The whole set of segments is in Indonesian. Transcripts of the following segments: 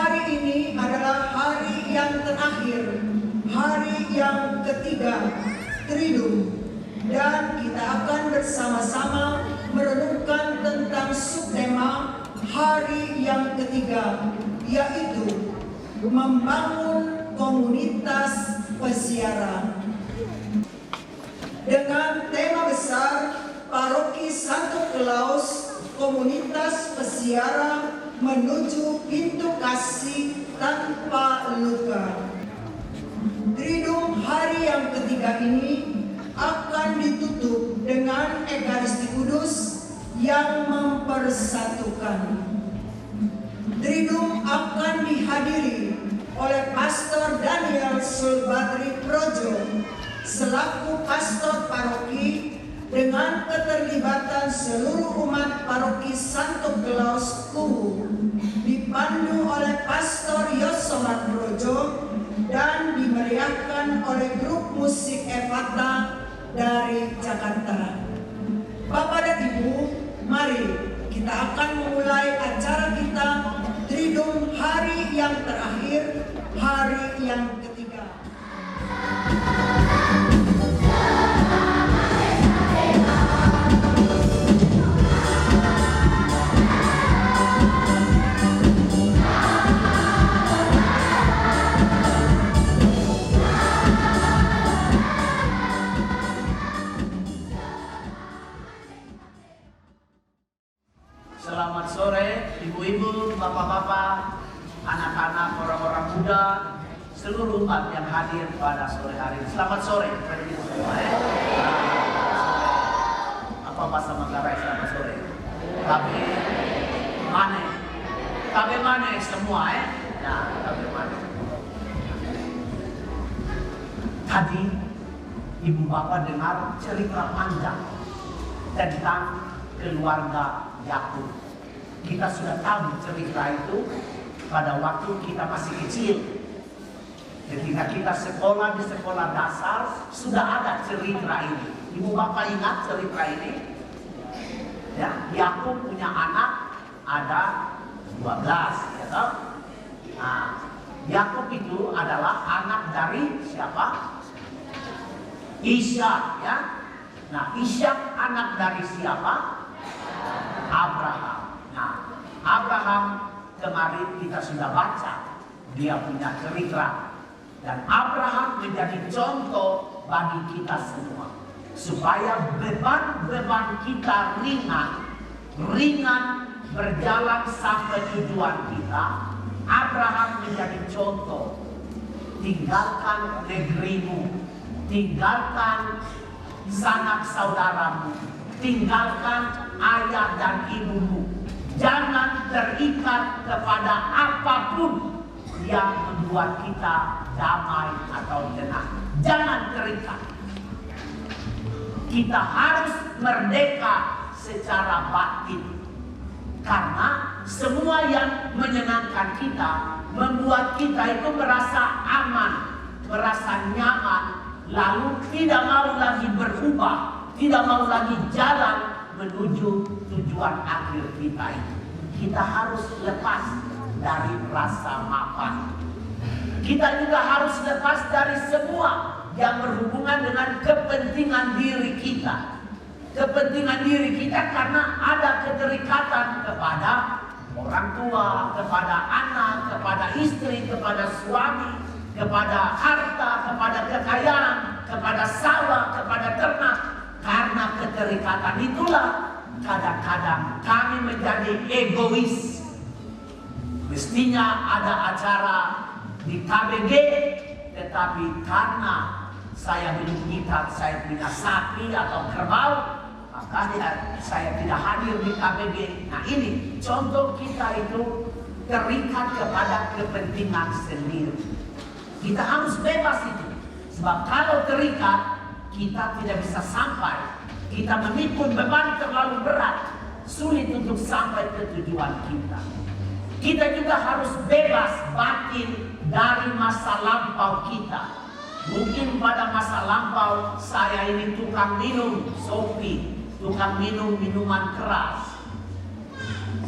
Hari ini adalah hari yang terakhir, hari yang ketiga Triduum, dan kita akan bersama-sama merenungkan tentang subtema hari yang ketiga, yaitu membangun komunitas pesiaran. Dengan tema besar Paroki Santo Claus, komunitas pesiaran menuju pintu kasih tanpa luka. Triduum hari yang ketiga ini akan ditutup dengan Ekaristi Kudus yang mempersatukan. Triduum akan dihadiri oleh Pastor Daniel Sulbadri Projo selaku pastor paroki dengan keterlibatan seluruh umat paroki Santo Claus Kuwu, dipandu oleh Pastor Yosomat Projo dan dimeriahkan oleh grup musik Evata dari Jakarta. Bapak dan Ibu, mari kita akan memulai acara kita Triduum hari yang terakhir, hari yang ketiga. Selamat sore, ibu-ibu, bapak-bapak, anak-anak, orang-orang muda, seluruh umat yang hadir pada sore hari ini. Selamat sore, semua ya. Apa bahasa Manggarai selamat sore? Kabe mane semua ya. Nah, kabe mane. Tadi ibu bapak dengar cerita panjang tentang keluarga Yakub. Kita sudah tahu cerita itu pada waktu kita masih kecil. Ketika kita sekolah di sekolah dasar sudah ada cerita ini. Ibu bapak ingat cerita ini? Ya, Yakub punya anak ada 12, ya toh? Nah, Yakub itu adalah anak dari siapa? Ishak, ya. Nah, Ishak anak dari siapa? Abraham. Nah, Abraham kemarin kita sudah baca dia punya cerita, dan Abraham menjadi contoh bagi kita semua supaya beban-beban kita ringan berjalan sampai tujuan kita. Abraham menjadi contoh. Tinggalkan negerimu, tinggalkan sanak saudaramu, tinggalkan ayah dan ibumu. Jangan terikat kepada apapun yang membuat kita damai atau tenang. Jangan terikat. Kita harus merdeka secara batin. Karena semua yang menyenangkan kita, membuat kita itu merasa aman, merasa nyaman, lalu tidak mau lagi berubah, tidak mau lagi jalan menuju tujuan akhir kita itu. Kita harus lepas dari rasa mapan. Kita juga harus lepas dari semua yang berhubungan dengan kepentingan diri kita. Kepentingan diri kita karena ada keterikatan kepada orang tua, kepada anak, kepada istri, kepada suami, kepada harta, kepada kekayaan, kepada sawah, kepada ternak. Karena keterikatan itulah kadang-kadang kami menjadi egois. Mestinya ada acara di KBG, tetapi karena saya belum ikat, saya punya sapi atau kerbau, maka saya tidak hadir di KBG. Nah, ini contoh kita itu terikat kepada kepentingan sendiri. Kita harus bebas itu. Sebab kalau terikat, kita tidak bisa sampai. Kita memikul beban terlalu berat, sulit untuk sampai ke tujuan kita. Kita juga harus bebas batin dari masa lampau kita. Mungkin pada masa lampau saya ini tukang minum sopi, tukang minum minuman keras.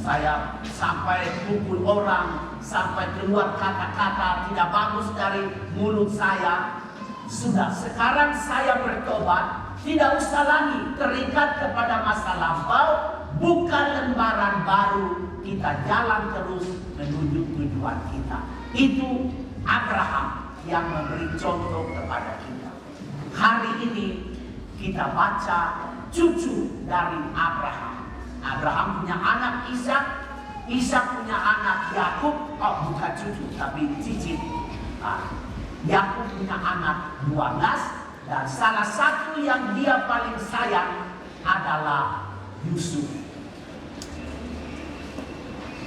Saya sampai pukul orang sampai keluar kata-kata tidak bagus dari mulut saya. Sudah, sekarang saya bertobat, tidak usah lagi terikat kepada masa lampau, bukan lembaran baru, kita jalan terus menuju tujuan kita. Itu Abraham yang memberi contoh kepada kita. Hari ini kita baca cucu dari Abraham. Abraham punya anak Ishak, Ishak punya anak Yakub, bukan cucu tapi cicit. Yakub punya anak 12 dan salah satu yang dia paling sayang adalah Yusuf.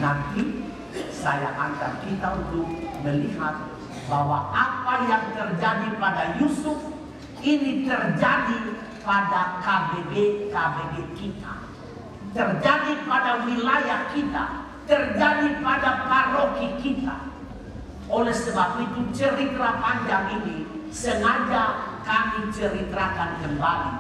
Nanti saya antar kita untuk melihat bahwa apa yang terjadi pada Yusuf ini terjadi pada KBG kita, terjadi pada wilayah kita, terjadi pada paroki kita. Oleh sebab itu cerita panjang ini sengaja kami ceritakan kembali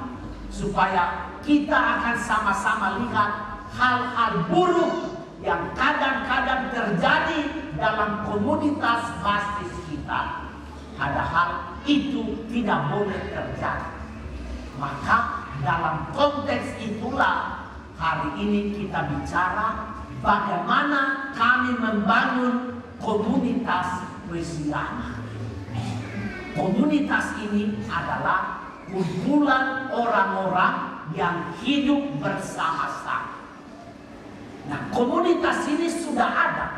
supaya kita akan sama-sama lihat hal-hal buruk yang kadang-kadang terjadi dalam komunitas basis kita. Padahal itu tidak boleh terjadi. Maka dalam konteks itulah hari ini kita bicara bagaimana kami membangun komunitas Mesiana. Komunitas ini adalah kumpulan orang-orang yang hidup bersama-sama. Nah, komunitas ini sudah ada.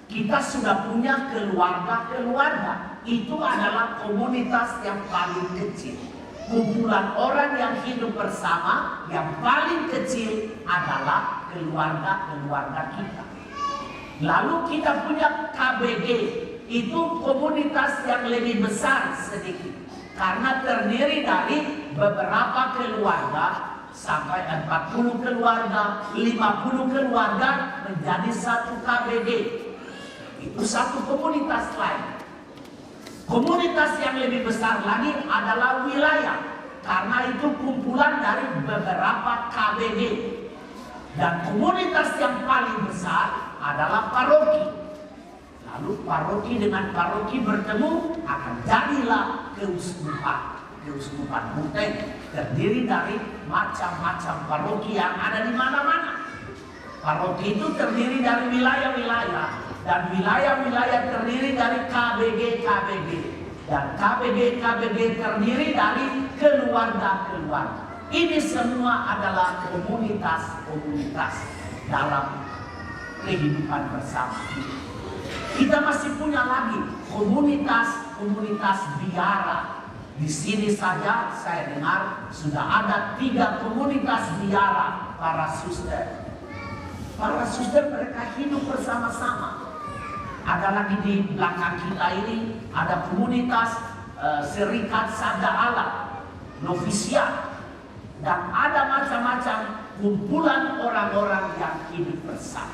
Kita sudah punya keluarga-keluarga. Itu adalah komunitas yang paling kecil. Kumpulan orang yang hidup bersama yang paling kecil adalah keluarga-keluarga kita. Lalu kita punya KBG, itu komunitas yang lebih besar sedikit. Karena terdiri dari beberapa keluarga, sampai 40 keluarga, 50 keluarga menjadi satu KBG. Itu satu komunitas lain. Komunitas yang lebih besar lagi adalah wilayah. Karena itu kumpulan dari beberapa KBG. Dan komunitas yang paling besar adalah paroki. Lalu paroki dengan paroki bertemu akan jadilah keuskupan. Keuskupan Bunteng terdiri dari macam-macam paroki yang ada di mana-mana. Paroki itu terdiri dari wilayah-wilayah dan wilayah-wilayah terdiri dari KBG dan KBG terdiri dari keluarga-keluarga. Ini semua adalah komunitas-komunitas dalam kehidupan bersama kita. Kita masih punya lagi komunitas biara. Di sini saja saya dengar sudah ada 3 komunitas biara para suster. Para suster mereka hidup bersama-sama. Ada lagi di belakang kita ini ada komunitas Serikat Sabda Allah, novisiat. Dan ada macam-macam kumpulan orang-orang yang hidup bersama.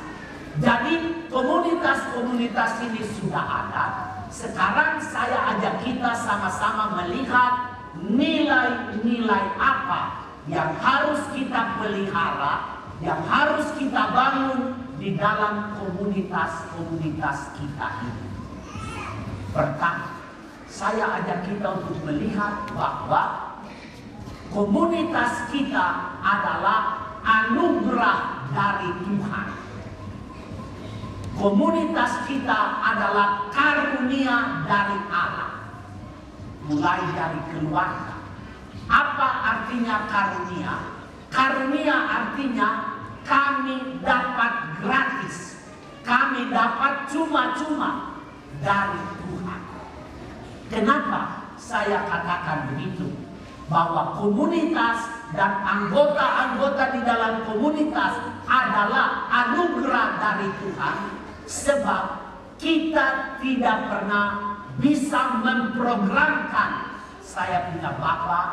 Jadi komunitas-komunitas ini sudah ada. Sekarang saya ajak kita sama-sama melihat nilai-nilai apa yang harus kita pelihara, yang harus kita bangun di dalam komunitas-komunitas kita ini. Pertama, saya ajak kita untuk melihat bahwa komunitas kita adalah anugerah dari Tuhan. Komunitas kita adalah karunia dari Allah. Mulai dari keluarga. Apa artinya karunia? Karunia artinya kami dapat gratis. Kami dapat cuma-cuma dari Tuhan. Kenapa saya katakan begitu? Bahwa komunitas dan anggota-anggota di dalam komunitas adalah anugerah dari Tuhan, sebab kita tidak pernah bisa memprogramkan saya punya bapak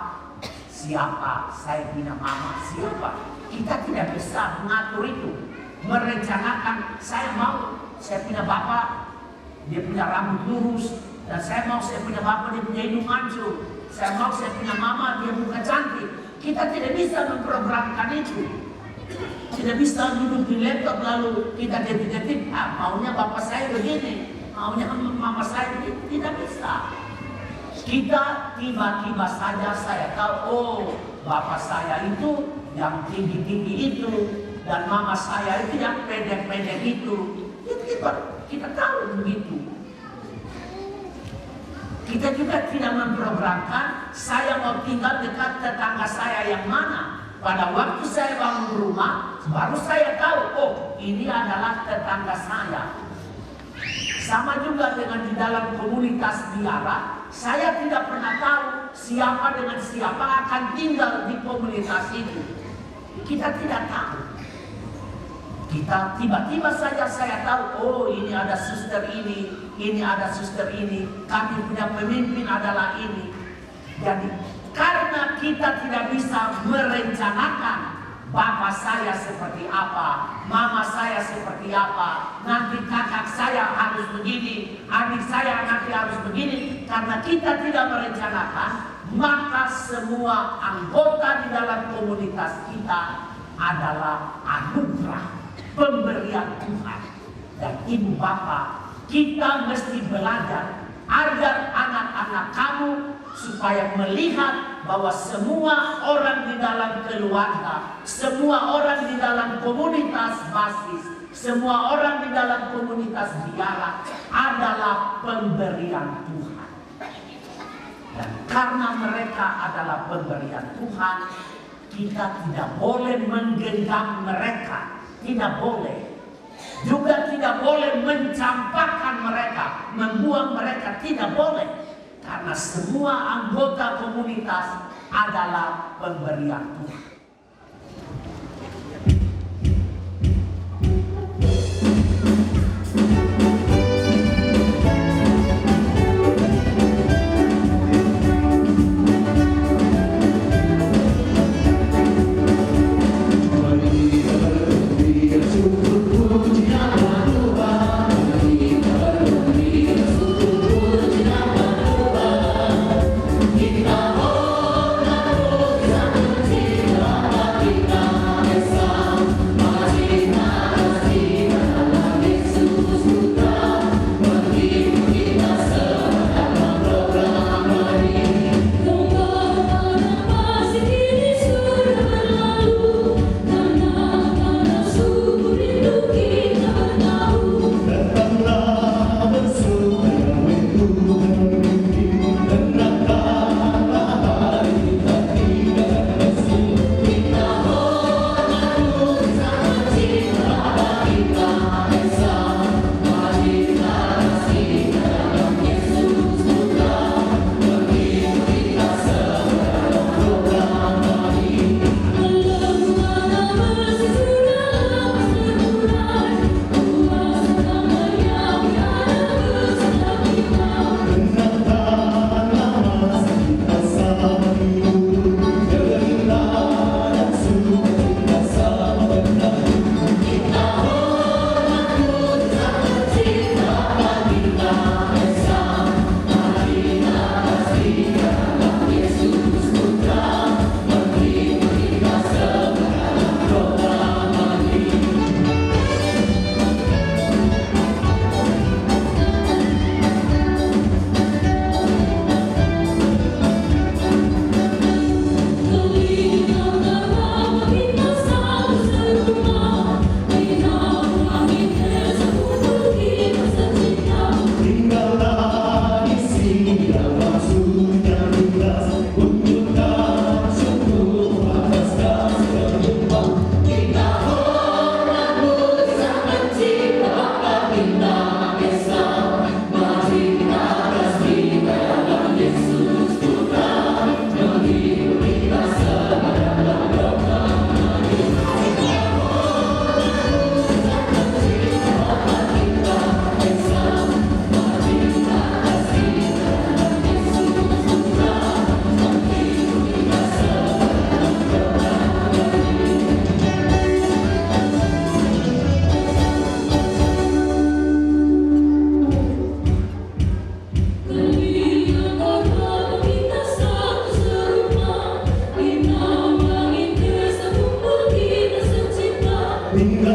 siapa, saya punya mama siapa. Kita tidak bisa mengatur itu, merencanakan saya punya bapak dia punya rambut lurus, dan saya punya bapak dia punya hidung mancung. Saya punya mama dia muka cantik. Kita tidak bisa memprogramkan itu. Tidak bisa duduk di laptop lalu kita detik-detik, maunya bapak saya begini, maunya mama saya begini. Tidak bisa. Kita tiba-tiba saja saya tahu, oh bapak saya itu yang tinggi-tinggi itu, dan mama saya itu yang pendek-pendek itu. Kita tahu begitu. Kita juga tidak memprogramkan saya mau tinggal dekat tetangga saya yang mana. Pada waktu saya bangun rumah, baru saya tahu, oh ini adalah tetangga saya. Sama juga dengan di dalam komunitas biara, saya tidak pernah tahu siapa dengan siapa akan tinggal di komunitas itu. Kita tidak tahu. Kita tiba-tiba saja saya tahu, oh ini ada suster ini ada suster ini, kami punya pemimpin adalah ini. Jadi karena kita tidak bisa merencanakan bapak saya seperti apa, mama saya seperti apa, nanti kakak saya harus begini, adik saya nanti harus begini. Karena kita tidak merencanakan, maka semua anggota di dalam komunitas kita adalah anugerah, pemberian Tuhan. Dan ibu bapak, kita mesti belajar agar anak-anak kamu supaya melihat bahwa semua orang di dalam keluarga, semua orang di dalam komunitas basis, semua orang di dalam komunitas biara adalah pemberian Tuhan. Dan karena mereka adalah pemberian Tuhan, kita tidak boleh menggenggam mereka, tidak boleh. Juga tidak boleh mencampakkan mereka, membuang mereka, tidak boleh. Karena semua anggota komunitas adalah pemberian Tuhan. Kita ingin